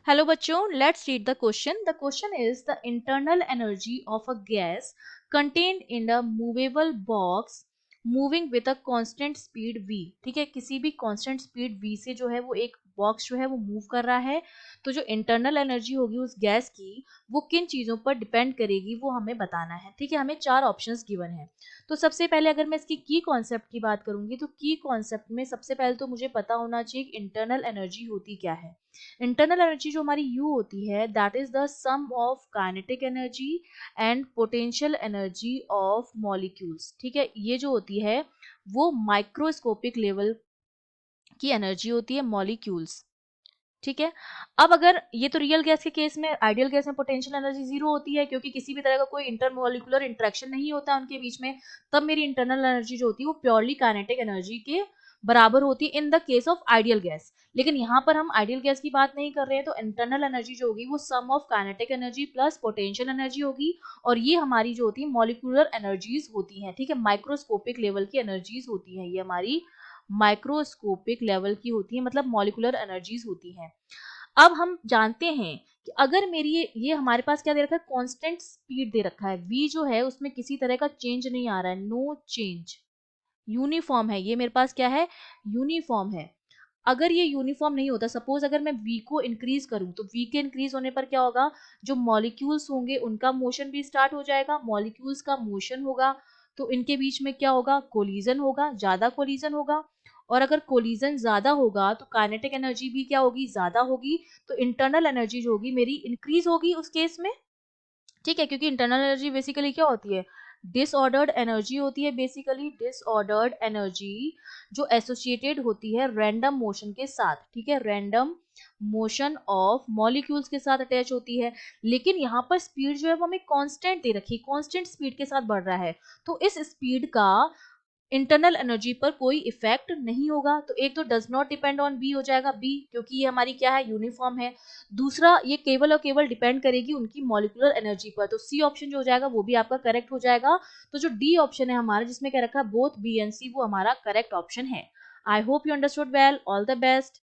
Hello बच्चों, let's read the question. The question is the internal energy of a gas contained in a movable box moving with a constant speed v. ठीक है, किसी भी constant speed v से जो है वो एक बॉक्स जो है वो मूव कर रहा है, तो जो इंटरनल एनर्जी होगी उस गैस की वो किन चीजों पर डिपेंड करेगी वो हमें बताना है। ठीक है, हमें चार ऑप्शंस गिवन है। तो सबसे पहले अगर मैं इसकी की कॉन्सेप्ट की बात करूंगी तो की कॉन्सेप्ट में सबसे पहले तो मुझे पता होना चाहिए कि इंटरनल एनर्जी होती क्या है। इंटरनल एनर्जी जो हमारी U होती है that is the sum of kinetic energy and potential energy of molecules. ठीक है, ये जो होती है वो माइक्रोस्कोपिक लेवल की एनर्जी होती है मॉलिक्यूल्स। ठीक है, अब अगर ये तो रियल गैस के केस में, आइडियल गैस में पोटेंशियल एनर्जी जीरो होती है क्योंकि किसी भी तरह का कोई इंटरमोलिकुलर इंटरेक्शन नहीं होता उनके बीच में, तब मेरी इंटरनल एनर्जी जो होती है वो प्योरली काइनेटिक एनर्जी के बराबर होती है in the case of ideal gas. लेकिन यहाँ पर हम आइडियल गैस की बात नहीं कर रहे हैं, तो इंटरनल एनर्जी जो होगी वो sum of kinetic energy plus potential energy होगी, और ये हमारी जो होती है मॉलिक्यूलर एनर्जीज होती हैं। ठीक है, माइक्रोस्कोपिक लेवल की एनर्जीज होती हैं, ये हमारी माइक्रोस्कोपिक लेवल की होती है, मतलब मॉलिक्यूलर एनर्जीज होती हैं। अब हम जानते हैं कि अगर मेरी ये हमारे पास क्या दे रखा है, कांस्टेंट स्पीड दे रखा है, v जो है उसमें किसी तरह का चेंज नहीं आ रहा है, नो चेंज, यूनिफॉर्म है, ये मेरे पास क्या है, यूनिफॉर्म है। अगर ये यूनिफॉर्म नहीं होता, सपोज अगर मैं v को इंक्रीज करूं, तो v के इंक्रीज होने पर क्या होगा, जो मॉलिक्यूल्स होंगे उनका मोशन भी स्टार्ट हो जाएगा, मॉलिक्यूल्स का मोशन होगा तो इनके बीच में क्या होगा, कोलिजन होगा, ज्यादा कोलिजन होगा। और अगर कोलिजन ज्यादा होगा तो काइनेटिक एनर्जी भी क्या होगी, ज्यादा होगी, तो इंटरनल एनर्जी जो होगी मेरी इंक्रीज होगी उस केस में। ठीक है, क्योंकि इंटरनल एनर्जी बेसिकली क्या होती है, डिसऑर्डर्ड एनर्जी होती है, बेसिकली डिसऑर्डर्ड एनर्जी जो एसोसिएटेड होती है रैंडम मोशन के साथ। ठीक है, रैंडम मोशन ऑफ मॉलिक्यूल्स के साथ अटैच होती है। लेकिन यहाँ पर स्पीड जो है वो हमें कांस्टेंट दे रखी है, कांस्टेंट स्पीड के साथ बढ़ रहा है, तो इस स्पीड का इंटरनल एनर्जी पर कोई इफेक्ट नहीं होगा। तो एक तो does not depend on B हो जाएगा, बी क्योंकि ये हमारी क्या है, यूनिफॉर्म है। दूसरा, ये केवल और केवल डिपेंड करेगी उनकी मॉलिक्यूलर एनर्जी पर, तो सी ऑप्शन जो हो जाएगा वो भी आपका करेक्ट हो जाएगा। तो जो डी ऑप्शन है हमारा जिसमें क्या रखा है बोथ बी एंड सी, वो हमारा करेक्ट ऑप्शन है। I hope you understood well, all the best.